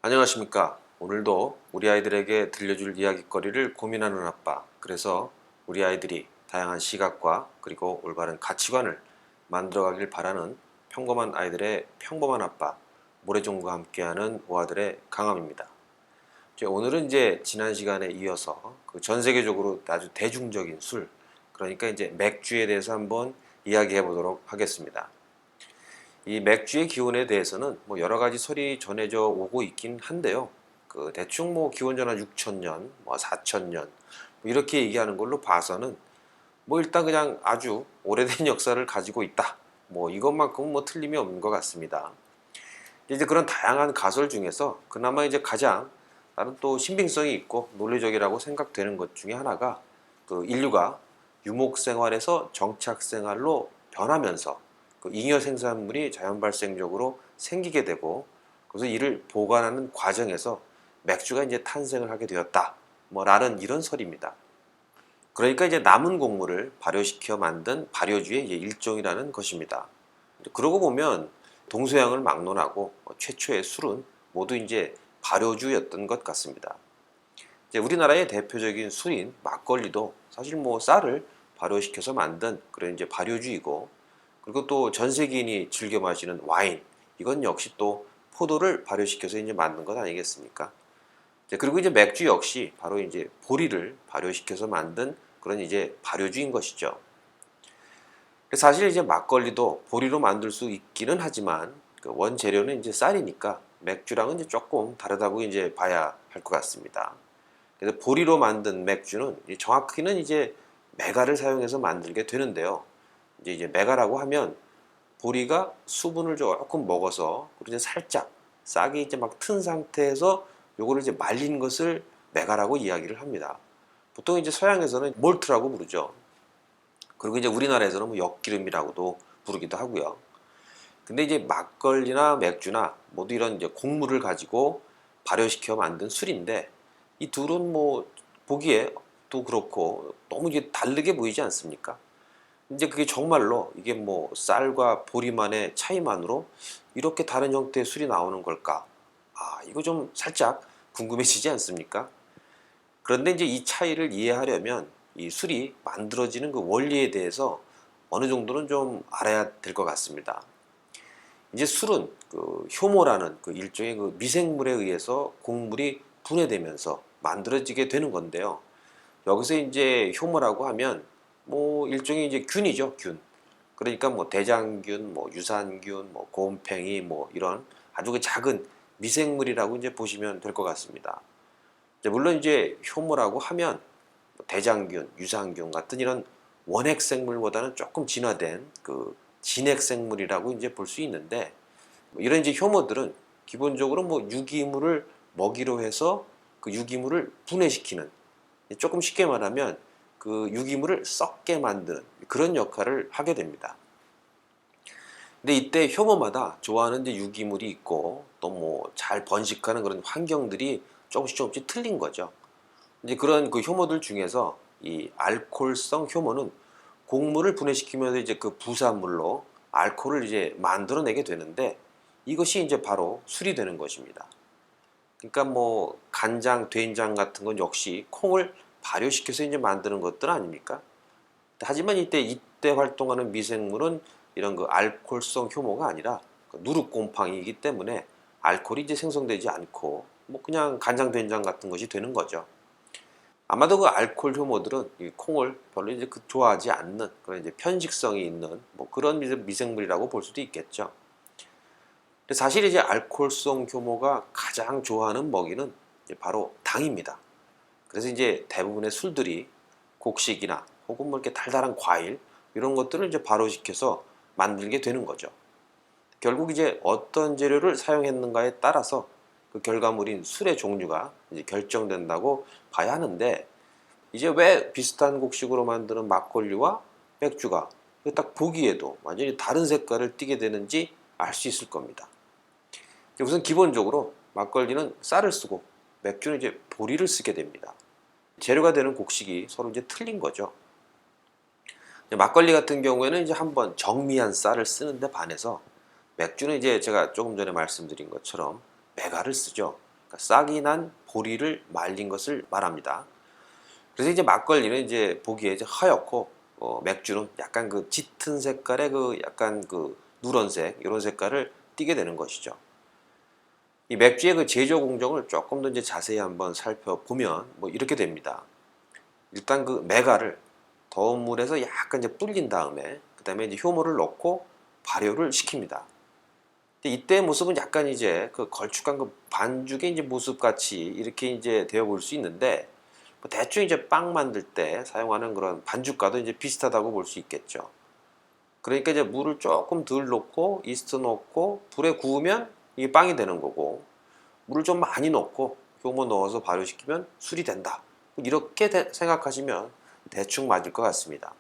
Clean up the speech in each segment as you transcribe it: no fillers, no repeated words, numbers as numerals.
안녕하십니까. 오늘도 우리 아이들에게 들려줄 이야깃거리를 고민하는 아빠. 그래서 우리 아이들이 다양한 시각과 그리고 올바른 가치관을 만들어가길 바라는 평범한 아이들의 평범한 아빠. 모래종과 함께하는 오아들의 강함입니다. 오늘은 이제 지난 시간에 이어서 그 전 세계적으로 아주 대중적인 술, 그러니까 이제 맥주에 대해서 한번 이야기해 보도록 하겠습니다. 이 맥주의 기원에 대해서는 뭐 여러 가지 설이 전해져 오고 있긴 한데요. 그 대충 뭐 기원 전 한 6천년, 뭐 4천년 이렇게 얘기하는 걸로 봐서는 뭐 일단 그냥 아주 오래된 역사를 가지고 있다. 뭐 이것만큼은 뭐 틀림이 없는 것 같습니다. 이제 그런 다양한 가설 중에서 그나마 이제 가장 나는 또 신빙성이 있고 논리적이라고 생각되는 것 중에 하나가 그 인류가 유목 생활에서 정착 생활로 변하면서 그 잉여 생산물이 자연 발생적으로 생기게 되고 그래서 이를 보관하는 과정에서 맥주가 이제 탄생을 하게 되었다. 뭐라는 이런 설입니다. 그러니까 이제 남은 곡물을 발효시켜 만든 발효주의 일종이라는 것입니다. 그러고 보면 동서양을 막론하고 최초의 술은 모두 이제 발효주였던 것 같습니다. 이제 우리나라의 대표적인 술인 막걸리도 사실 뭐 쌀을 발효시켜서 만든 그런 이제 발효주이고, 그리고 또 전 세계인이 즐겨 마시는 와인, 이건 역시 또 포도를 발효시켜서 이제 만든 것 아니겠습니까? 그리고 이제 맥주 역시 바로 이제 보리를 발효시켜서 만든 그런 이제 발효주인 것이죠. 사실 이제 막걸리도 보리로 만들 수 있기는 하지만 그 원재료는 이제 쌀이니까 맥주랑은 이제 조금 다르다고 이제 봐야 할 것 같습니다. 그래서 보리로 만든 맥주는 정확히는 이제 메가를 사용해서 만들게 되는데요. 이제 메가라고 하면 보리가 수분을 조금 먹어서 그리고 이제 살짝 싹이 이제 막 튼 상태에서 요거를 이제 말린 것을 메가라고 이야기를 합니다. 보통 이제 서양에서는 몰트라고 부르죠. 그리고 이제 우리나라에서는 뭐 엿기름이라고도 부르기도 하고요. 근데 이제 막걸리나 맥주나 모두 이런 이제 곡물을 가지고 발효시켜 만든 술인데 이 둘은 뭐 보기에 또 그렇고 너무 이제 다르게 보이지 않습니까? 이제 그게 정말로 이게 뭐 쌀과 보리만의 차이만으로 이렇게 다른 형태의 술이 나오는 걸까? 아, 이거 좀 살짝 궁금해지지 않습니까? 그런데 이제 이 차이를 이해하려면 이 술이 만들어지는 그 원리에 대해서 어느 정도는 좀 알아야 될 것 같습니다. 이제 술은 그 효모라는 그 일종의 그 미생물에 의해서 곡물이 분해되면서 만들어지게 되는 건데요. 여기서 이제 효모라고 하면 뭐 일종의 이제 균이죠, 균. 그러니까 뭐 대장균, 뭐 유산균, 뭐 곰팡이 뭐 이런 아주 그 작은 미생물이라고 이제 보시면 될 것 같습니다. 물론 이제 효모라고 하면 대장균, 유산균 같은 이런 원핵 생물보다는 조금 진화된 그 진핵 생물이라고 이제 볼 수 있는데, 이런 이제 효모들은 기본적으로 뭐 유기물을 먹이로 해서 그 유기물을 분해시키는, 조금 쉽게 말하면 그 유기물을 썩게 만드는 그런 역할을 하게 됩니다. 근데 이때 효모마다 좋아하는 이제 유기물이 있고 또 뭐 잘 번식하는 그런 환경들이 조금씩 틀린 거죠. 이제 그런 그 효모들 중에서 이 알코올성 효모는 곡물을 분해시키면서 이제 그 부산물로 알코올을 이제 만들어내게 되는데, 이것이 이제 바로 술이 되는 것입니다. 그러니까 뭐 간장, 된장 같은 건 역시 콩을 발효시켜서 이제 만드는 것들 아닙니까? 하지만 이때 활동하는 미생물은 이런 그 알코올성 효모가 아니라 그 누룩곰팡이이기 때문에 알코올이 이제 생성되지 않고 뭐 그냥 간장, 된장 같은 것이 되는 거죠. 아마도 그 알코올 효모들은 이 콩을 별로 이제 그 좋아하지 않는 그런 이제 편식성이 있는 뭐 그런 미생물이라고 볼 수도 있겠죠. 근데 사실 이제 알코올성 효모가 가장 좋아하는 먹이는 이제 바로 당입니다. 그래서 이제 대부분의 술들이 곡식이나 혹은 뭐 이렇게 달달한 과일 이런 것들을 이제 발효시켜서 만들게 되는 거죠. 결국 이제 어떤 재료를 사용했는가에 따라서 그 결과물인 술의 종류가 이제 결정된다고 봐야 하는데, 이제 왜 비슷한 곡식으로 만드는 막걸리와 맥주가 딱 보기에도 완전히 다른 색깔을 띠게 되는지 알 수 있을 겁니다. 우선 기본적으로 막걸리는 쌀을 쓰고 맥주는 이제 보리를 쓰게 됩니다. 재료가 되는 곡식이 서로 이제 틀린 거죠. 막걸리 같은 경우에는 이제 한번 정미한 쌀을 쓰는데 반해서 맥주는 이제 제가 조금 전에 말씀드린 것처럼 메가를 쓰죠. 그러니까 싹이 난 보리를 말린 것을 말합니다. 그래서 이제 막걸리는 이제 보기에 이제 하얗고 맥주는 약간 그 짙은 색깔의 그 약간 그 누런색 이런 색깔을 띠게 되는 것이죠. 이 맥주의 그 제조 공정을 조금 더 이제 자세히 한번 살펴보면 뭐 이렇게 됩니다. 일단 그 메가를 더운 물에서 약간 이제 불린 다음에 그 다음에 이제 효모를 넣고 발효를 시킵니다. 근데 이때의 모습은 약간 이제 그 걸쭉한 그 반죽의 이제 모습 같이 이렇게 이제 되어 볼 수 있는데 뭐 대충 이제 빵 만들 때 사용하는 그런 반죽과도 이제 비슷하다고 볼 수 있겠죠. 그러니까 이제 물을 조금 덜 넣고 이스트 넣고 불에 구우면 이게 빵이 되는 거고 물을 좀 많이 넣고 효모 넣어서 발효시키면 술이 된다. 이렇게 생각하시면 대충 맞을 것 같습니다.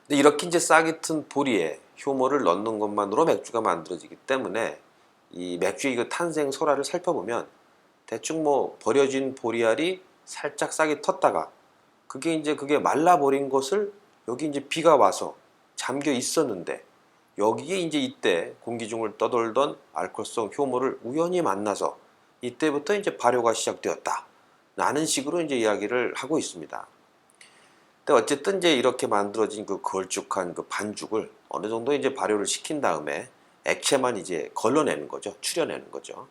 근데 이렇게 이제 싹이 튼 보리에 효모를 넣는 것만으로 맥주가 만들어지기 때문에 이 맥주의 그 탄생 설화를 살펴보면 대충 뭐 버려진 보리알이 살짝 싹이 텄다가 그게 말라버린 것을 여기 이제 비가 와서 잠겨 있었는데 여기에 이제 이때 공기 중을 떠돌던 알코올성 효모를 우연히 만나서 이때부터 이제 발효가 시작되었다. 라는 식으로 이제 이야기를 하고 있습니다. 근데 어쨌든 이제 이렇게 만들어진 그 걸쭉한 그 반죽을 어느 정도 이제 발효를 시킨 다음에 액체만 이제 걸러내는 거죠. 추려내는 거죠.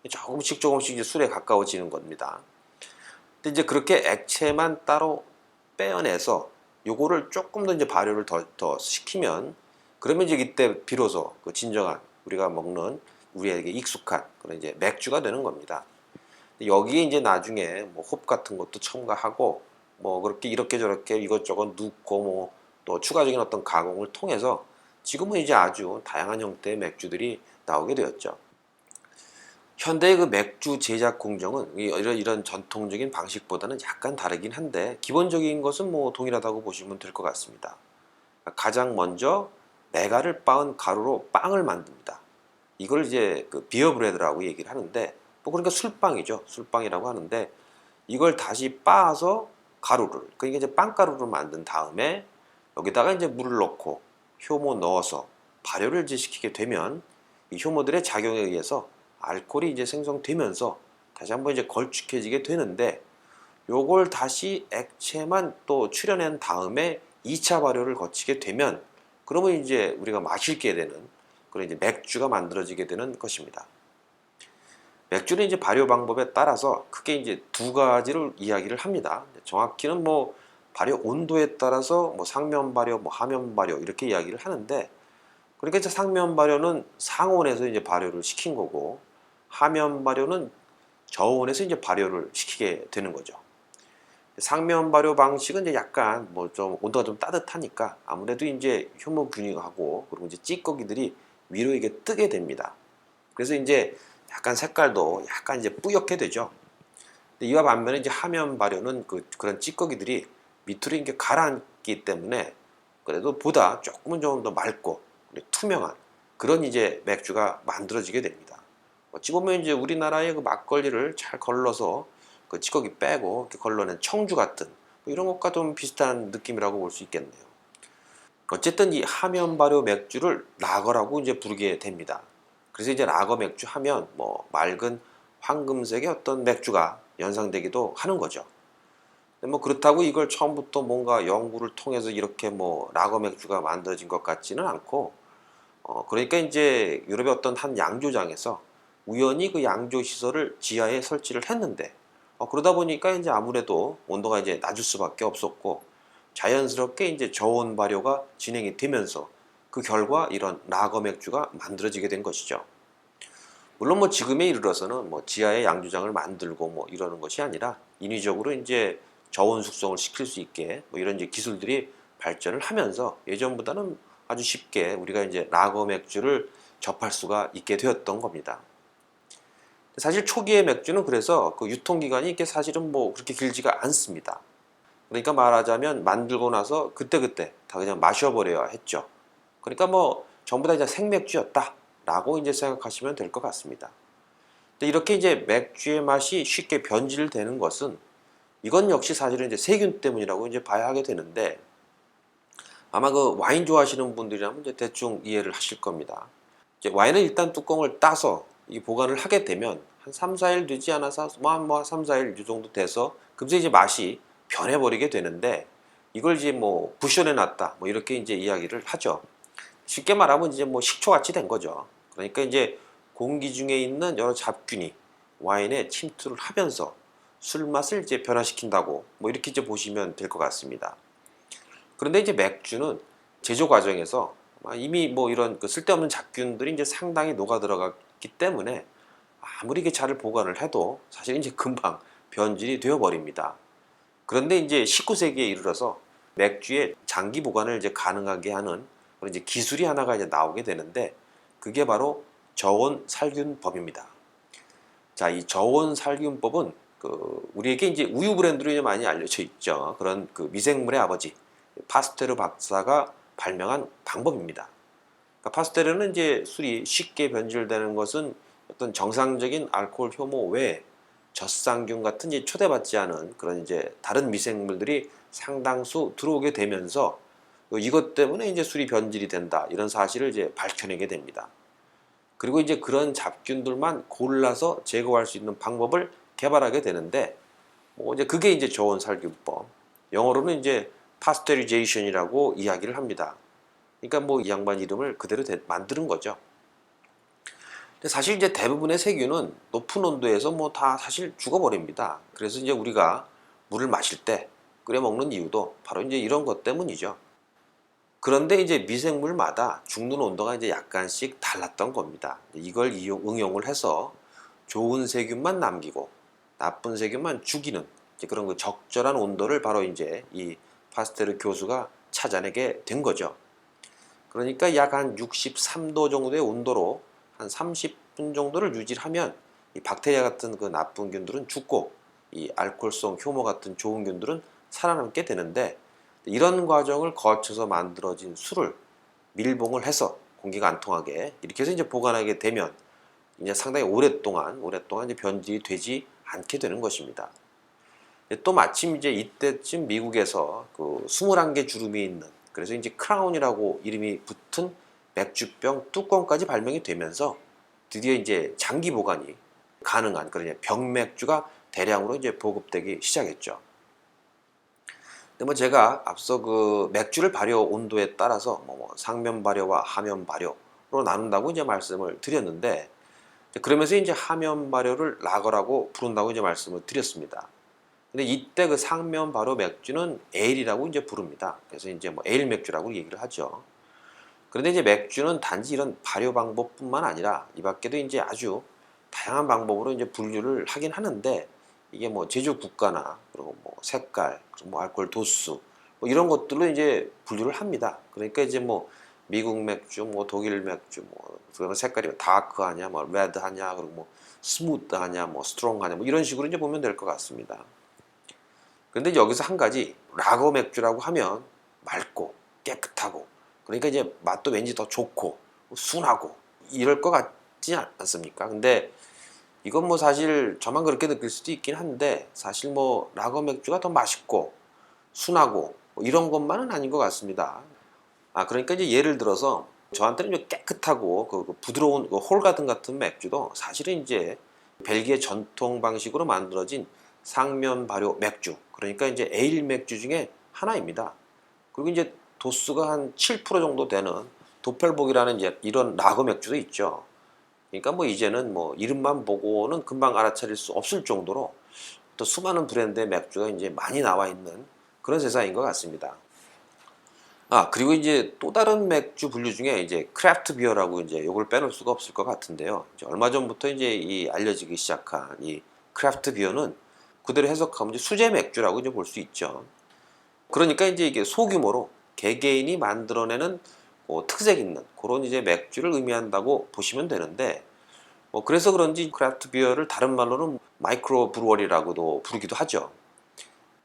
조금씩 이제 술에 가까워지는 겁니다. 근데 이제 그렇게 액체만 따로 빼어내서 요거를 조금 더 이제 발효를 더 시키면 그러면 이제 이때 비로소 그 진정한 우리가 먹는 우리에게 익숙한 그런 이제 맥주가 되는 겁니다. 여기에 이제 나중에 뭐 홉 같은 것도 첨가하고 뭐 그렇게 이렇게 저렇게 이것저것 넣고 뭐 또 추가적인 어떤 가공을 통해서 지금은 이제 아주 다양한 형태의 맥주들이 나오게 되었죠. 현대의 그 맥주 제작 공정은 이런 전통적인 방식보다는 약간 다르긴 한데 기본적인 것은 뭐 동일하다고 보시면 될 것 같습니다. 가장 먼저 메가를 빻은 가루로 빵을 만듭니다. 이걸 이제 그 비어브레드라고 얘기를 하는데 뭐 그러니까 술빵이죠. 술빵이라고 하는데 이걸 다시 빻아서 가루를 그러니까 이제 빵가루를 만든 다음에 여기다가 이제 물을 넣고 효모 넣어서 발효를 이제 시키게 되면 이 효모들의 작용에 의해서 알코올이 이제 생성되면서 다시 한번 이제 걸쭉해지게 되는데 요걸 다시 액체만 또 추려낸 다음에 2차 발효를 거치게 되면 그러면 이제 우리가 마시게 되는 그런 이제 맥주가 만들어지게 되는 것입니다. 맥주는 이제 발효 방법에 따라서 크게 이제 두 가지를 이야기를 합니다. 정확히는 뭐 발효 온도에 따라서 뭐 상면 발효, 뭐 하면 발효 이렇게 이야기를 하는데 그러니까 이제 상면 발효는 상온에서 이제 발효를 시킨 거고 하면 발효는 저온에서 이제 발효를 시키게 되는 거죠. 상면 발효 방식은 이제 약간 뭐 좀 온도가 좀 따뜻하니까 아무래도 이제 효모균하고 그리고 이제 찌꺼기들이 위로 이게 뜨게 됩니다. 그래서 이제 약간 색깔도 약간 이제 뿌옇게 되죠. 근데 이와 반면에 이제 하면 발효는 그런 찌꺼기들이 밑으로 이렇게 가라앉기 때문에 그래도 보다 조금은 좀 더 맑고 투명한 그런 이제 맥주가 만들어지게 됩니다. 어찌 보면 이제 우리나라의 그 막걸리를 잘 걸러서 그 찌꺼기 빼고 이렇게 걸러낸 청주 같은 뭐 이런 것과 좀 비슷한 느낌이라고 볼 수 있겠네요. 어쨌든 이 하면 발효 맥주를 라거라고 이제 부르게 됩니다. 그래서 이제 라거 맥주 하면 뭐 맑은 황금색의 어떤 맥주가 연상되기도 하는 거죠. 근데 뭐 그렇다고 이걸 처음부터 뭔가 연구를 통해서 이렇게 뭐 라거 맥주가 만들어진 것 같지는 않고 그러니까 이제 유럽의 어떤 한 양조장에서 우연히 그 양조 시설을 지하에 설치를 했는데 그러다 보니까 이제 아무래도 온도가 이제 낮을 수밖에 없었고 자연스럽게 이제 저온 발효가 진행이 되면서 그 결과 이런 라거 맥주가 만들어지게 된 것이죠. 물론 뭐 지금에 이르러서는 뭐 지하에 양조장을 만들고 뭐 이러는 것이 아니라 인위적으로 이제 저온 숙성을 시킬 수 있게 뭐 이런 이제 기술들이 발전을 하면서 예전보다는 아주 쉽게 우리가 이제 라거 맥주를 접할 수가 있게 되었던 겁니다. 사실 초기의 맥주는 그래서 그 유통기간이 이게 사실은 뭐 그렇게 길지가 않습니다. 그러니까 말하자면 만들고 나서 그때그때 다 그냥 마셔버려야 했죠. 그러니까 뭐 전부 다 이제 생맥주였다 라고 이제 생각하시면 될 것 같습니다. 근데 이렇게 이제 맥주의 맛이 쉽게 변질되는 것은 이건 역시 사실은 이제 세균 때문이라고 이제 봐야 하게 되는데 아마 그 와인 좋아하시는 분들이라면 이제 대충 이해를 하실 겁니다. 이제 와인은 일단 뚜껑을 따서 이 보관을 하게 되면 한 3, 4일 되지 않아서 뭐 3, 4일 이 정도 돼서 금세 이제 맛이 변해버리게 되는데 이걸 이제 뭐 부션해 놨다 뭐 이렇게 이제 이야기를 하죠. 쉽게 말하면 이제 뭐 식초같이 된 거죠. 그러니까 이제 공기 중에 있는 여러 잡균이 와인에 침투를 하면서 술 맛을 이제 변화시킨다고 뭐 이렇게 이제 보시면 될 것 같습니다. 그런데 이제 맥주는 제조 과정에서 이미 뭐 이런 그 쓸데없는 잡균들이 이제 상당히 녹아 들어갔기 때문에 아무리 이게 잘 보관을 해도 사실 이제 금방 변질이 되어 버립니다. 그런데 이제 19세기에 이르러서 맥주의 장기 보관을 이제 가능하게 하는 그런 이제 기술이 하나가 이제 나오게 되는데 그게 바로 저온 살균법입니다. 자, 이 저온 살균법은 그 우리에게 이제 우유 브랜드로 이제 많이 알려져 있죠. 그런 그 미생물의 아버지 파스테르 박사가 발명한 방법입니다. 그러니까 파스테르는 이제 술이 쉽게 변질되는 것은 어떤 정상적인 알코올 효모 외에 젖상균 같은 이제 초대받지 않은 그런 이제 다른 미생물들이 상당수 들어오게 되면서 이것 때문에 이제 술이 변질이 된다 이런 사실을 이제 밝혀내게 됩니다. 그리고 이제 그런 잡균들만 골라서 제거할 수 있는 방법을 개발하게 되는데 뭐 이제 그게 이제 저온 살균법, 영어로는 이제 파스테리제이션이라고 이야기를 합니다. 그러니까 뭐 이 양반 이름을 그대로 만드는 거죠. 근데 사실 이제 대부분의 세균은 높은 온도에서 뭐 다 사실 죽어버립니다. 그래서 이제 우리가 물을 마실 때 끓여 먹는 이유도 바로 이제 이런 것 때문이죠. 그런데 이제 미생물마다 죽는 온도가 이제 약간씩 달랐던 겁니다. 이걸 응용을 해서 좋은 세균만 남기고 나쁜 세균만 죽이는 이제 그런 그 적절한 온도를 바로 이제 이 파스테르 교수가 찾아내게 된 거죠. 그러니까 약 한 63도 정도의 온도로 한 30분 정도를 유지하면 이 박테리아 같은 그 나쁜 균들은 죽고 이 알코올성 효모 같은 좋은 균들은 살아남게 되는데 이런 과정을 거쳐서 만들어진 술을 밀봉을 해서 공기가 안 통하게 이렇게 해서 이제 보관하게 되면 이제 상당히 오랫동안 이제 변질이 되지 않게 되는 것입니다. 또 마침 이제 이때쯤 미국에서 그 21개 주름이 있는 그래서 이제 크라운이라고 이름이 붙은 맥주병 뚜껑까지 발명이 되면서 드디어 이제 장기 보관이 가능한 그런 병맥주가 대량으로 이제 보급되기 시작했죠. 근데 뭐 제가 앞서 그 맥주를 발효 온도에 따라서 뭐 상면 발효와 하면 발효로 나눈다고 이제 말씀을 드렸는데 그러면서 이제 하면 발효를 라거라고 부른다고 이제 말씀을 드렸습니다. 근데 이때 그 상면 발효 맥주는 에일이라고 이제 부릅니다. 그래서 이제 뭐 에일 맥주라고 얘기를 하죠. 그런데 이제 맥주는 단지 이런 발효 방법뿐만 아니라 이 밖에도 이제 아주 다양한 방법으로 이제 분류를 하긴 하는데 이게 뭐 제조 국가나 그리고 뭐 색깔, 그리고 뭐 알코올 도수 뭐 이런 것들로 이제 분류를 합니다. 그러니까 이제 뭐 미국 맥주, 뭐 독일 맥주, 뭐 그러면 색깔이 다크하냐, 뭐 레드하냐, 그리고 뭐 스무트하냐, 뭐 스트롱하냐, 뭐 이런 식으로 이제 보면 될 것 같습니다. 그런데 여기서 한 가지 라거 맥주라고 하면 맑고 깨끗하고 그러니까 이제 맛도 왠지 더 좋고 순하고 이럴 것 같지 않습니까? 근데 이건 뭐 사실 저만 그렇게 느낄 수도 있긴 한데 사실 뭐 라거 맥주가 더 맛있고 순하고 뭐 이런 것만은 아닌 것 같습니다. 그러니까 이제 예를 들어서 저한테는 좀 깨끗하고 그 부드러운 그 홀가든 같은 맥주도 사실은 이제 벨기에 전통 방식으로 만들어진 상면 발효 맥주 그러니까 이제 에일 맥주 중에 하나입니다. 그리고 이제 도수가 한 7% 정도 되는 도펠복이라는 이제 이런 라거 맥주도 있죠. 그러니까 뭐 이제는 뭐 이름만 보고는 금방 알아차릴 수 없을 정도로 또 수많은 브랜드의 맥주가 이제 많이 나와 있는 그런 세상인 것 같습니다. 그리고 이제 또 다른 맥주 분류 중에 이제 크래프트 비어라고 이제 요걸 빼놓을 수가 없을 것 같은데요. 이제 얼마 전부터 이제 이 알려지기 시작한 이 크래프트 비어는 그대로 해석하면 이제 수제 맥주라고 이제 볼 수 있죠. 그러니까 이제 이게 소규모로 개개인이 만들어내는 뭐 특색 있는 그런 이제 맥주를 의미한다고 보시면 되는데 뭐 그래서 그런지 크래프트 비어를 다른 말로는 마이크로 브루어리라고도 부르기도 하죠.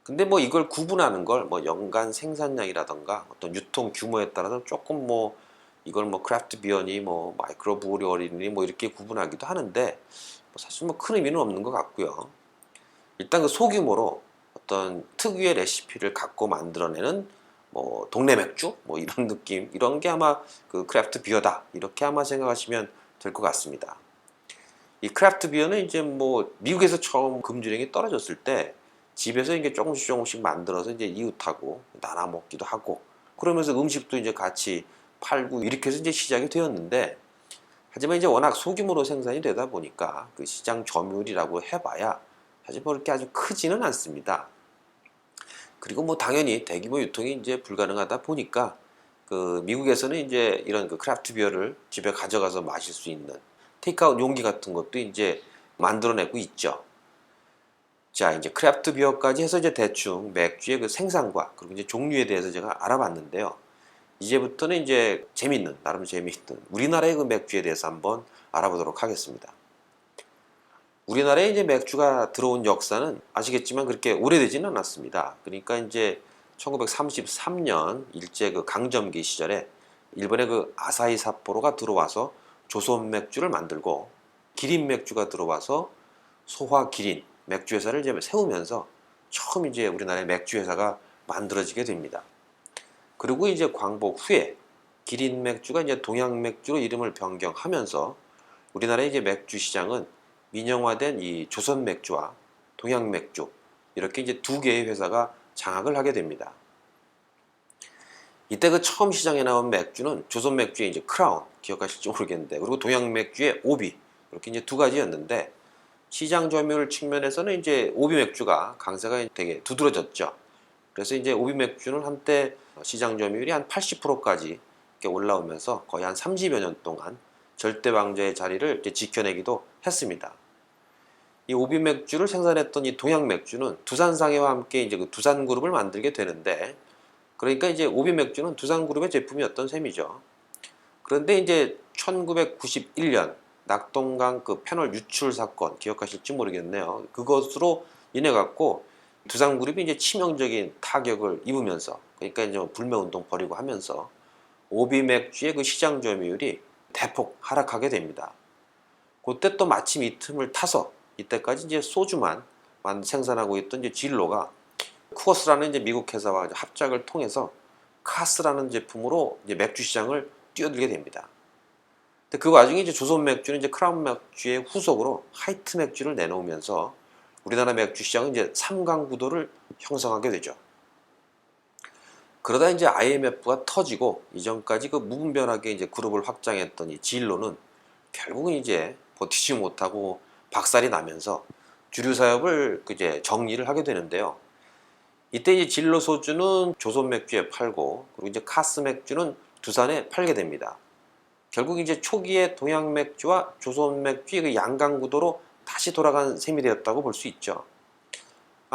근데 뭐 이걸 구분하는 걸 뭐 연간 생산량이라던가 어떤 유통 규모에 따라서 조금 뭐 이걸 뭐 크래프트 비어니 뭐 마이크로 브루어리니 뭐 이렇게 구분하기도 하는데 뭐 사실 뭐 큰 의미는 없는 것 같고요. 일단 그 소규모로 어떤 특유의 레시피를 갖고 만들어내는 뭐 동네 맥주 뭐 이런 느낌 이런 게 아마 그 크래프트 비어다 이렇게 아마 생각하시면 될 것 같습니다. 이 크래프트 비어는 이제 뭐 미국에서 처음 금주령이 떨어졌을 때 집에서 이게 조금씩 만들어서 이제 이웃하고 나눠 먹기도 하고 그러면서 음식도 이제 같이 팔고 이렇게 해서 이제 시작이 되었는데 하지만 이제 워낙 소규모로 생산이 되다 보니까 그 시장 점유율이라고 해봐야 사실 뭐 그렇게 아주 크지는 않습니다. 그리고 뭐 당연히 대규모 유통이 이제 불가능하다 보니까 그 미국에서는 이제 이런 그 크래프트 비어를 집에 가져가서 마실 수 있는 테이크아웃 용기 같은 것도 이제 만들어내고 있죠. 자, 이제 크래프트 비어까지 해서 이제 대충 맥주의 그 생산과 그리고 이제 종류에 대해서 제가 알아봤는데요. 이제부터는 이제 재밌는, 나름 재미있는 우리나라의 그 맥주에 대해서 한번 알아보도록 하겠습니다. 우리나라에 이제 맥주가 들어온 역사는 아시겠지만 그렇게 오래되지는 않았습니다. 그러니까 이제 1933년 일제 그 강점기 시절에 일본의 그 아사히 삿포로가 들어와서 조선 맥주를 만들고 기린 맥주가 들어와서 소화 기린 맥주 회사를 이제 세우면서 처음 이제 우리나라의 맥주 회사가 만들어지게 됩니다. 그리고 이제 광복 후에 기린 맥주가 이제 동양 맥주로 이름을 변경하면서 우리나라의 이제 맥주 시장은 민영화된 이 조선 맥주와 동양 맥주 이렇게 이제 두 개의 회사가 장악을 하게 됩니다. 이때 그 처음 시장에 나온 맥주는 조선 맥주의 이제 크라운 기억하실지 모르겠는데 그리고 동양 맥주의 오비 이렇게 이제 두 가지였는데 시장 점유율 측면에서는 이제 오비 맥주가 강세가 되게 두드러졌죠. 그래서 이제 오비 맥주는 한때 시장 점유율이 한 80%까지 올라오면서 거의 한 30여 년 동안 절대 왕좌의 자리를 이제 지켜내기도 했습니다. 이 오비 맥주를 생산했던 이 동양 맥주는 두산상해와 함께 이제 그 두산그룹을 만들게 되는데 그러니까 이제 오비 맥주는 두산그룹의 제품이었던 셈이죠. 그런데 이제 1991년 낙동강 그 패널 유출 사건 기억하실지 모르겠네요. 그것으로 인해 갖고 두산그룹이 이제 치명적인 타격을 입으면서 그러니까 이제 불매운동 벌이고 하면서 오비 맥주의 그 시장 점유율이 대폭 하락하게 됩니다. 그때 또 마침 이 틈을 타서 이때까지 이제 소주만 생산하고 있던 이제 진로가 쿠어스라는 이제 미국 회사와 이제 합작을 통해서 카스라는 제품으로 이제 맥주 시장을 뛰어들게 됩니다. 근데 그 와중에 이제 조선 맥주는 이제 크라운 맥주의 후속으로 하이트 맥주를 내놓으면서 우리나라 맥주 시장은 이제 3강 구도를 형성하게 되죠. 그러다 이제 IMF가 터지고 이전까지 그 무분별하게 이제 그룹을 확장했던 이 진로는 결국은 이제 버티지 못하고 박살이 나면서 주류 사업을 이제 정리를 하게 되는데요. 이때 이제 진로 소주는 조선 맥주에 팔고 그리고 이제 카스 맥주는 두산에 팔게 됩니다. 결국 이제 초기에 동양 맥주와 조선 맥주의 그 양강 구도로 다시 돌아간 셈이 되었다고 볼 수 있죠.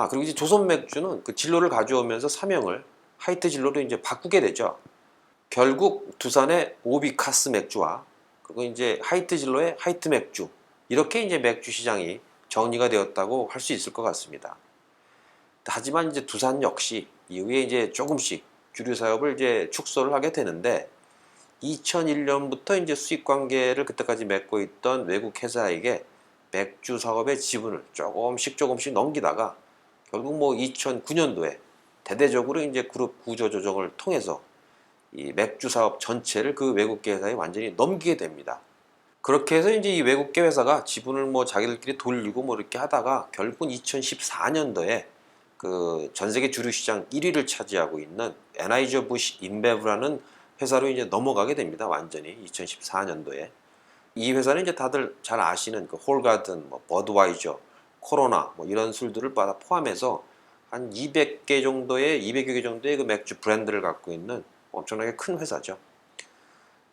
그리고 이제 조선 맥주는 그 진로를 가져오면서 사명을 하이트 진로로 이제 바꾸게 되죠. 결국 두산의 오비카스 맥주와 그리고 이제 하이트 진로의 하이트 맥주 이렇게 이제 맥주 시장이 정리가 되었다고 할 수 있을 것 같습니다. 하지만 이제 두산 역시 이후에 이제 조금씩 주류 사업을 이제 축소를 하게 되는데 2001년부터 이제 수익 관계를 그때까지 맺고 있던 외국 회사에게 맥주 사업의 지분을 조금씩 넘기다가 결국 뭐 2009년도에 대대적으로 이제 그룹 구조 조정을 통해서 이 맥주 사업 전체를 그 외국계 회사에 완전히 넘기게 됩니다. 그렇게 해서 이제 이 외국계 회사가 지분을 뭐 자기들끼리 돌리고 뭐 이렇게 하다가 결국은 2014년도에 그 전 세계 주류 시장 1위를 차지하고 있는 에나이저부시 인베브라는 회사로 이제 넘어가게 됩니다. 완전히 2014년도에. 이 회사는 이제 다들 잘 아시는 그 홀가든, 뭐 버드와이저, 코로나 뭐 이런 술들을 포함해서 한 200개 정도의 200여 개 정도의 그 맥주 브랜드를 갖고 있는 엄청나게 큰 회사죠.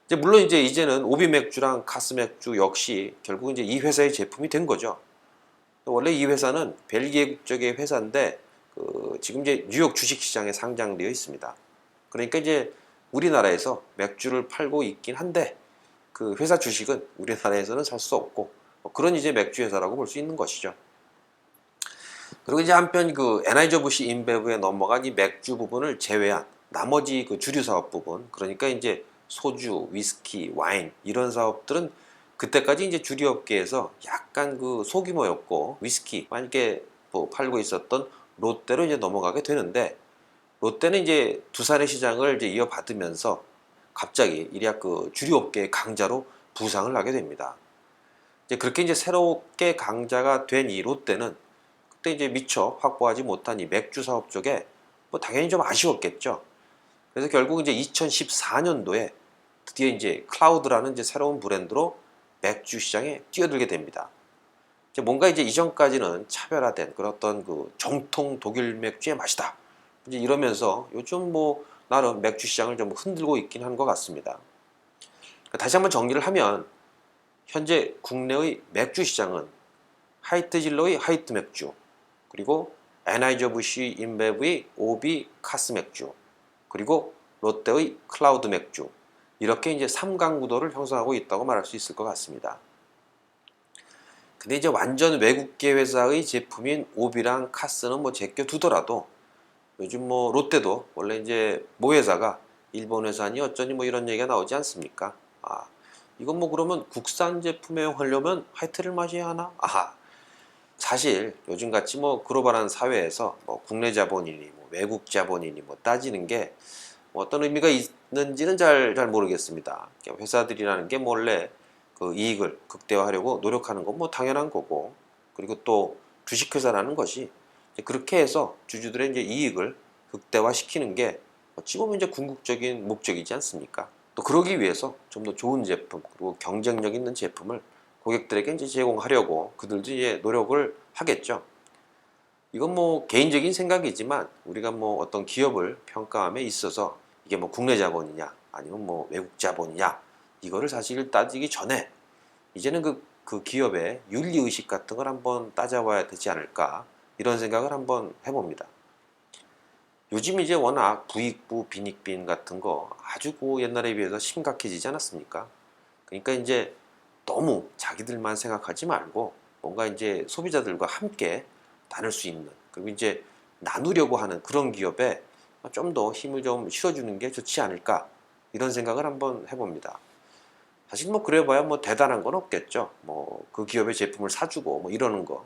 이제 물론 이제는 오비 맥주랑 카스 맥주 역시 결국 이제 이 회사의 제품이 된 거죠. 원래 이 회사는 벨기에 국적의 회사인데 지금 이제 뉴욕 주식시장에 상장되어 있습니다. 그러니까 이제 우리나라에서 맥주를 팔고 있긴 한데 그 회사 주식은 우리나라에서는 살 수 없고 그런 이제 맥주 회사라고 볼 수 있는 것이죠. 그리고 이제 한편 그 에나이저부시 인베브에 넘어간 이 맥주 부분을 제외한 나머지 그 주류 사업 부분 그러니까 이제 소주, 위스키, 와인 이런 사업들은 그때까지 이제 주류 업계에서 약간 그 소규모였고 위스키 만약에 뭐 팔고 있었던 롯데로 이제 넘어가게 되는데 롯데는 이제 두산의 시장을 이제 이어받으면서 갑자기 이리야 그 주류 업계의 강자로 부상을 하게 됩니다. 이제 그렇게 이제 새롭게 강자가 된 이 롯데는 그때 이제 미처 확보하지 못한 이 맥주 사업 쪽에 뭐 당연히 좀 아쉬웠겠죠. 그래서 결국 이제 2014년도에 드디어 이제 클라우드라는 이제 새로운 브랜드로 맥주 시장에 뛰어들게 됩니다. 이제 뭔가 이제 이전까지는 차별화된 그런 어떤 그 정통 독일 맥주의 맛이다. 이제 이러면서 요즘 뭐 나름 맥주 시장을 좀 흔들고 있긴 한 것 같습니다. 다시 한번 정리를 하면 현재 국내의 맥주 시장은 하이트질러의 하이트 맥주, 그리고 에나이저부시 인베브의 오비 카스 맥주, 그리고 롯데의 클라우드 맥주, 이렇게 이제 3강 구도를 형성하고 있다고 말할 수 있을 것 같습니다. 근데 이제 완전 외국계 회사의 제품인 오비랑 카스는 뭐 제껴두더라도 요즘 뭐 롯데도 원래 이제 모 회사가 일본 회사니 어쩌니 뭐 이런 얘기가 나오지 않습니까? 아, 이건 뭐 그러면 국산 제품에 하려면 하이트를 마셔야 하나? 아하. 사실 요즘같이 뭐 글로벌한 사회에서 뭐 국내 자본이니 뭐 외국 자본이니 뭐 따지는 게 뭐 어떤 의미가 있는지는 잘 모르겠습니다. 회사들이라는 게 원래 그 이익을 극대화하려고 노력하는 건 뭐 당연한 거고, 그리고 또 주식회사라는 것이 그렇게 해서 주주들의 이제 이익을 극대화시키는 게 어찌 보면 이제 궁극적인 목적이지 않습니까? 또 그러기 위해서 좀 더 좋은 제품 그리고 경쟁력 있는 제품을 고객들에게 이제 제공하려고 그들도 이제 노력을 하겠죠. 이건 뭐 개인적인 생각이지만 우리가 뭐 어떤 기업을 평가함에 있어서 이게 뭐 국내 자본이냐 아니면 뭐 외국 자본이냐 이거를 사실 따지기 전에 이제는 그 기업의 윤리의식 같은 걸 한번 따져봐야 되지 않을까, 이런 생각을 한번 해봅니다. 요즘 이제 워낙 부익부 빈익빈 같은 거 아주 그 옛날에 비해서 심각해지지 않았습니까? 그러니까 이제 너무 자기들만 생각하지 말고 뭔가 이제 소비자들과 함께 나눌 수 있는, 그리고 이제 나누려고 하는 그런 기업에 좀 더 힘을 좀 실어주는 게 좋지 않을까, 이런 생각을 한번 해봅니다. 사실 뭐 그래봐야 뭐 대단한 건 없겠죠. 뭐 그 기업의 제품을 사주고 뭐 이러는 거.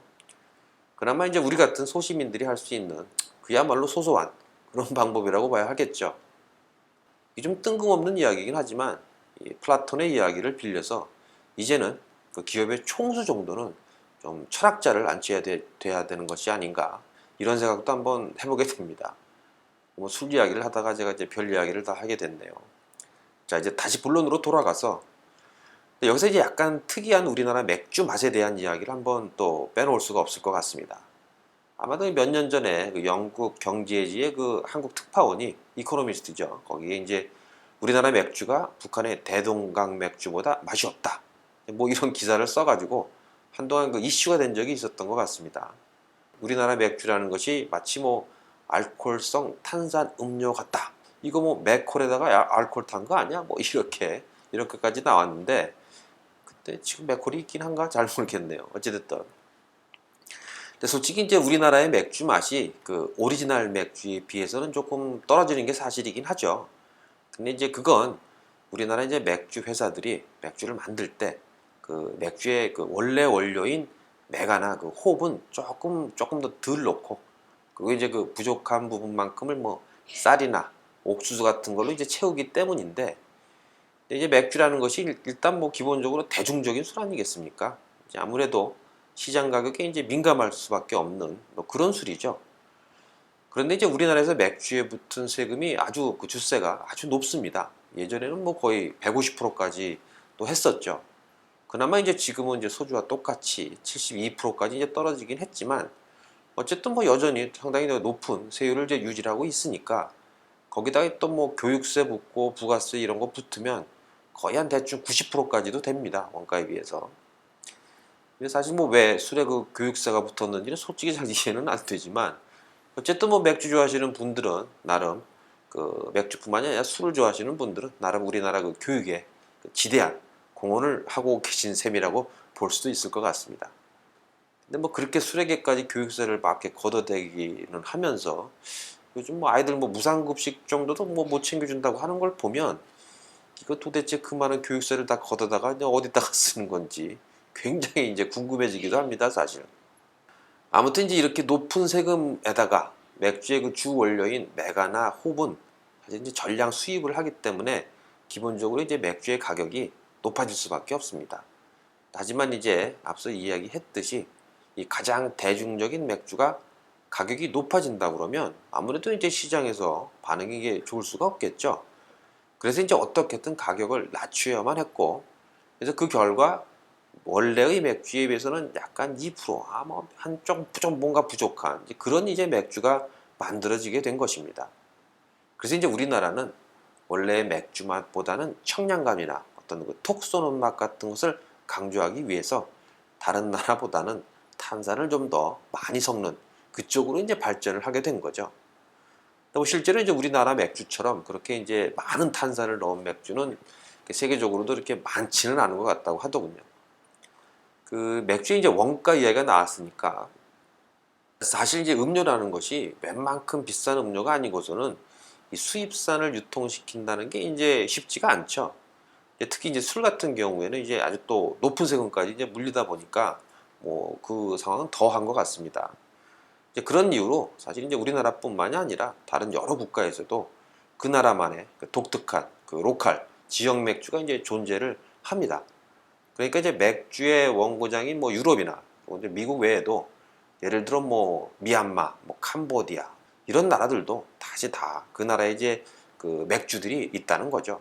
그나마 이제 우리 같은 소시민들이 할 수 있는 그야말로 소소한 그런 방법이라고 봐야 하겠죠. 이 좀 뜬금없는 이야기이긴 하지만 이 플라톤의 이야기를 빌려서 이제는 그 기업의 총수 정도는 좀 철학자를 앉혀야 돼야 되는 것이 아닌가, 이런 생각도 한번 해보게 됩니다. 뭐 술 이야기를 하다가 제가 이제 별 이야기를 다 하게 됐네요. 자, 이제 다시 본론으로 돌아가서 여기서 이제 약간 특이한 우리나라 맥주 맛에 대한 이야기를 한번 또 빼놓을 수가 없을 것 같습니다. 아마도 몇 년 전에 그 영국 경제지의 그 한국 특파원이 이코노미스트죠. 거기에 이제 우리나라 맥주가 북한의 대동강 맥주보다 맛이 없다, 뭐 이런 기사를 써가지고 한동안 그 이슈가 된 적이 있었던 것 같습니다. 우리나라 맥주라는 것이 마치 뭐 알코올성 탄산 음료 같다. 이거 뭐 맥콜에다가 알코올 탄 거 아니야? 뭐 이렇게까지 나왔는데 그때 지금 맥콜이 있긴 한가 잘 모르겠네요. 어찌됐든. 근데 솔직히 이제 우리나라의 맥주 맛이 그 오리지널 맥주에 비해서는 조금 떨어지는 게 사실이긴 하죠. 근데 이제 그건 우리나라 이제 맥주 회사들이 맥주를 만들 때 그 맥주의 그 원래 원료인 메가나 그 홉은 조금 더 덜 넣고, 그리고 이제 그 부족한 부분만큼을 뭐 쌀이나 옥수수 같은 걸로 이제 채우기 때문인데, 근데 이제 맥주라는 것이 일단 뭐 기본적으로 대중적인 술 아니겠습니까? 이제 아무래도 시장 가격에 이제 민감할 수밖에 없는 뭐 그런 술이죠. 그런데 이제 우리나라에서 맥주에 붙은 세금이 아주 그 주세가 아주 높습니다. 예전에는 뭐 거의 150%까지 또 했었죠. 그나마 이제 지금은 이제 소주와 똑같이 72%까지 이제 떨어지긴 했지만 어쨌든 뭐 여전히 상당히 높은 세율을 이제 유지하고 있으니까, 거기다가 또 뭐 교육세 붙고 부가세 이런 거 붙으면 거의 한 대충 90%까지도 됩니다. 원가에 비해서. 근데 사실 뭐 왜 술에 그 교육세가 붙었는지는 솔직히 잘 이해는 안 되지만, 어쨌든 뭐 맥주 좋아하시는 분들은 나름 그 맥주뿐만이 아니라 술을 좋아하시는 분들은 나름 우리나라 그 교육에 그 지대한 공헌을 하고 계신 셈이라고 볼 수도 있을 것 같습니다. 근데 뭐 그렇게 술에게까지 교육세를 막 이렇게 걷어대기는 하면서 요즘 뭐 아이들 뭐 무상급식 정도도 뭐 못 챙겨준다고 하는 걸 보면 이거 도대체 그 많은 교육세를 다 걷어다가 어디다가 쓰는 건지 굉장히 이제 궁금해지기도 합니다, 사실. 아무튼 이제 이렇게 높은 세금에다가 맥주의 그 주 원료인 메가나 홉은 사실 이제 전량 수입을 하기 때문에 기본적으로 이제 맥주의 가격이 높아질 수밖에 없습니다. 하지만 이제 앞서 이야기했듯이 이 가장 대중적인 맥주가 가격이 높아진다 그러면 아무래도 이제 시장에서 반응이 이게 좋을 수가 없겠죠. 그래서 이제 어떻게든 가격을 낮춰야만 했고, 그래서 그 결과 원래의 맥주에 비해서는 약간 2%, 뭐 한쪽 좀 뭔가 부족한 그런 이제 맥주가 만들어지게 된 것입니다. 그래서 이제 우리나라는 원래 맥주 맛보다는 청량감이나 어떤 그 톡 쏘는 맛 같은 것을 강조하기 위해서 다른 나라보다는 탄산을 좀 더 많이 섞는 그쪽으로 이제 발전을 하게 된 거죠. 또 실제로 이제 우리나라 맥주처럼 그렇게 이제 많은 탄산을 넣은 맥주는 세계적으로도 이렇게 많지는 않은 것 같다고 하더군요. 그 맥주의 이제 원가 이야기가 나왔으니까 사실 이제 음료라는 것이 웬만큼 비싼 음료가 아니고서는 이 수입산을 유통시킨다는 게 이제 쉽지가 않죠. 특히 이제 술 같은 경우에는 이제 아주 또 높은 세금까지 이제 물리다 보니까 뭐 그 상황은 더한 것 같습니다. 이제 그런 이유로 사실 이제 우리나라뿐만이 아니라 다른 여러 국가에서도 그 나라만의 그 독특한 그 로컬 지역 맥주가 이제 존재를 합니다. 그러니까 이제 맥주의 원고장인 뭐 유럽이나 미국 외에도 예를 들어 뭐 미얀마, 뭐 캄보디아 이런 나라들도 다시 다 그 나라에 이제 그 맥주들이 있다는 거죠.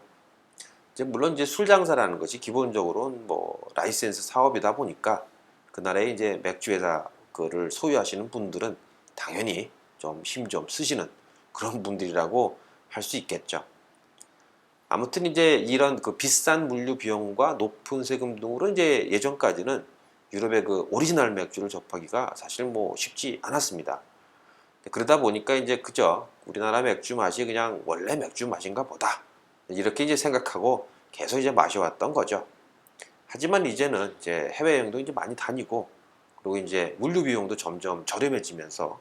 이제 물론 이제 술 장사라는 것이 기본적으로는 뭐 라이센스 사업이다 보니까 그 나라에 이제 맥주 회사 그를 소유하시는 분들은 당연히 좀 힘 좀 쓰시는 그런 분들이라고 할 수 있겠죠. 아무튼 이제 이런 그 비싼 물류 비용과 높은 세금 등으로 이제 예전까지는 유럽의 그 오리지널 맥주를 접하기가 사실 뭐 쉽지 않았습니다. 그러다 보니까 이제 그저 우리나라 맥주 맛이 그냥 원래 맥주 맛인가 보다 이렇게 이제 생각하고 계속 이제 마셔왔던 거죠. 하지만 이제는 이제 해외여행도 이제 많이 다니고 그리고 이제 물류 비용도 점점 저렴해지면서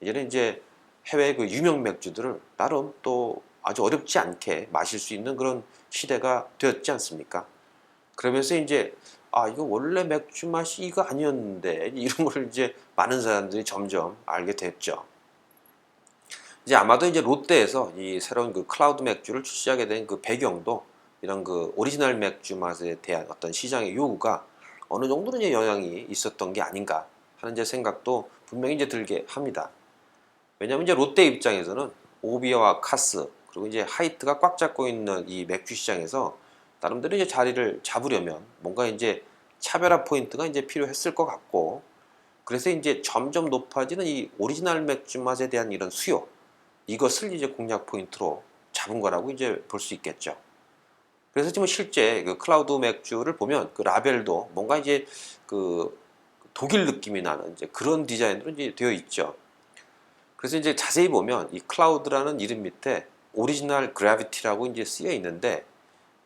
이제는 이제 해외 그 유명 맥주들을 나름 또 아주 어렵지 않게 마실 수 있는 그런 시대가 되었지 않습니까? 그러면서 이제 이거 원래 맥주 맛이 이거 아니었는데 이런 걸 이제 많은 사람들이 점점 알게 됐죠. 이제 아마도 이제 롯데에서 이 새로운 그 클라우드 맥주를 출시하게 된 그 배경도 이런 그 오리지널 맥주 맛에 대한 어떤 시장의 요구가 어느 정도는 이제 영향이 있었던 게 아닌가 하는 제 생각도 분명히 이제 들게 합니다. 왜냐하면 이제 롯데 입장에서는 오비와 카스 그리고 이제 하이트가 꽉 잡고 있는 이 맥주 시장에서 나름대로 이제 자리를 잡으려면 뭔가 이제 차별화 포인트가 이제 필요했을 것 같고, 그래서 이제 점점 높아지는 이 오리지널 맥주 맛에 대한 이런 수요, 이것을 이제 공략 포인트로 잡은 거라고 이제 볼 수 있겠죠. 그래서 지금 실제 그 클라우드 맥주를 보면 그 라벨도 뭔가 이제 그 독일 느낌이 나는 이제 그런 디자인으로 이제 되어 있죠. 그래서 이제 자세히 보면 이 클라우드라는 이름 밑에 오리지널 그래비티라고 이제 쓰여 있는데,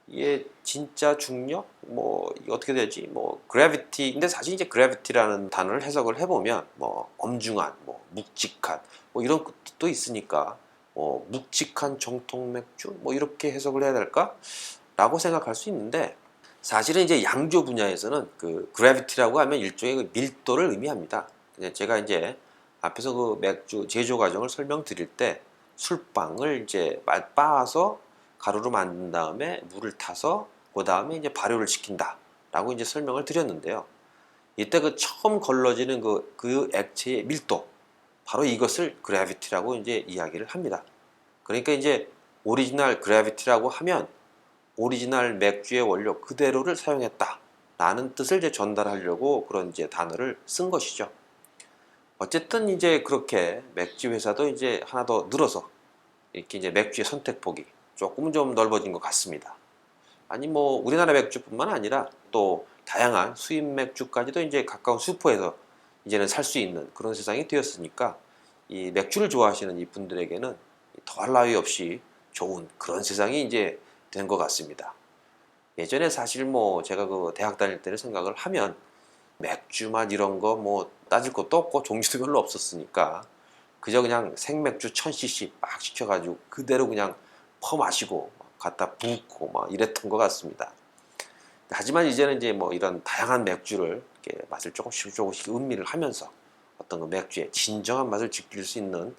이게 진짜 중력 뭐 이게 어떻게 되지 뭐 그래비티인데, 사실 이제 그래비티라는 단어를 해석을 해보면 뭐 엄중한 뭐 묵직한 뭐 이런 뜻도 있으니까 뭐 묵직한 정통 맥주 뭐 이렇게 해석을 해야 될까 라고 생각할 수 있는데, 사실은 이제 양조 분야에서는 그 그래비티라고 하면 일종의 그 밀도를 의미합니다. 제가 이제 앞에서 그 맥주 제조 과정을 설명드릴 때 술빵을 이제 빻아서 가루로 만든 다음에 물을 타서 그 다음에 이제 발효를 시킨다 라고 이제 설명을 드렸는데요. 이때 그 처음 걸러지는 그 액체의 밀도, 바로 이것을 그래비티라고 이제 이야기를 합니다. 그러니까 이제 오리지널 그래비티라고 하면 오리지널 맥주의 원료 그대로를 사용했다 라는 뜻을 이제 전달하려고 그런 이제 단어를 쓴 것이죠. 어쨌든 이제 그렇게 맥주 회사도 이제 하나 더 늘어서 이렇게 이제 맥주의 선택폭이 조금 좀 넓어진 것 같습니다. 아니 뭐 우리나라 맥주뿐만 아니라 또 다양한 수입 맥주까지도 이제 가까운 슈퍼에서 이제는 살 수 있는 그런 세상이 되었으니까 이 맥주를 좋아하시는 이 분들에게는 더할 나위 없이 좋은 그런 세상이 이제 된 것 같습니다. 예전에 사실 뭐 제가 그 대학 다닐 때를 생각을 하면 맥주 맛 이런 거 뭐 따질 것도 없고 종류도 별로 없었으니까 그저 그냥 생맥주 1000cc 막 시켜가지고 그대로 그냥 퍼 마시고 갖다 붓고 막 이랬던 것 같습니다. 하지만 이제는 이제 뭐 이런 다양한 맥주를 이렇게 맛을 조금씩 조금씩 음미를 하면서 어떤 그 맥주의 진정한 맛을 즐길 수 있는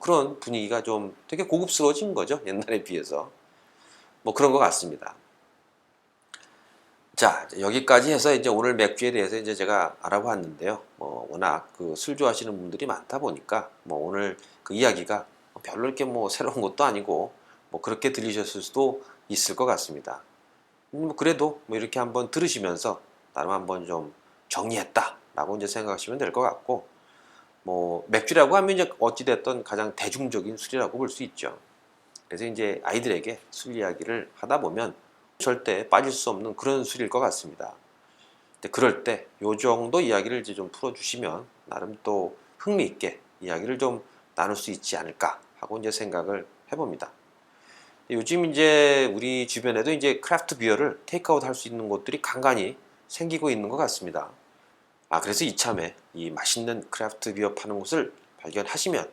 그런 분위기가 좀 되게 고급스러워진 거죠, 옛날에 비해서. 뭐 그런 것 같습니다. 자, 이제 여기까지 해서 이제 오늘 맥주에 대해서 이제 제가 알아봤는데요. 워낙 그 술 좋아하시는 분들이 많다 보니까 오늘 그 이야기가 별로 이렇게 새로운 것도 아니고 그렇게 들리셨을 수도 있을 것 같습니다. 그래도 이렇게 한번 들으시면서 나름 한번 좀 정리했다라고 이제 생각하시면 될 것 같고, 맥주라고 하면 이제 어찌됐든 가장 대중적인 술이라고 볼 수 있죠. 그래서 이제 아이들에게 술 이야기를 하다 보면 절대 빠질 수 없는 그런 술일 것 같습니다. 근데 그럴 때 요 정도 이야기를 이제 좀 풀어주시면 나름 또 흥미있게 이야기를 좀 나눌 수 있지 않을까 하고 이제 생각을 해봅니다. 요즘 이제 우리 주변에도 이제 크래프트 비어를 테이크아웃 할 수 있는 곳들이 간간히 생기고 있는 것 같습니다. 그래서 이참에 이 맛있는 크래프트 비어 파는 곳을 발견하시면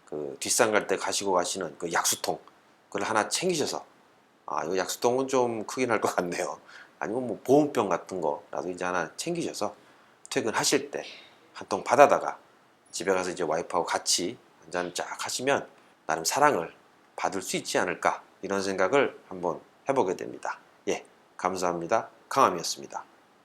그 뒷산 갈 때 가시고 가시는 그 약수통 그걸 하나 챙기셔서, 이거 약수통은 좀 크긴 할 것 같네요. 아니면 보온병 같은 거라도 이제 하나 챙기셔서 퇴근하실 때 한 통 받아다가 집에 가서 이제 와이프하고 같이 한잔 쫙 하시면 나름 사랑을 받을 수 있지 않을까, 이런 생각을 한번 해보게 됩니다. 예, 감사합니다. 강함이었습니다.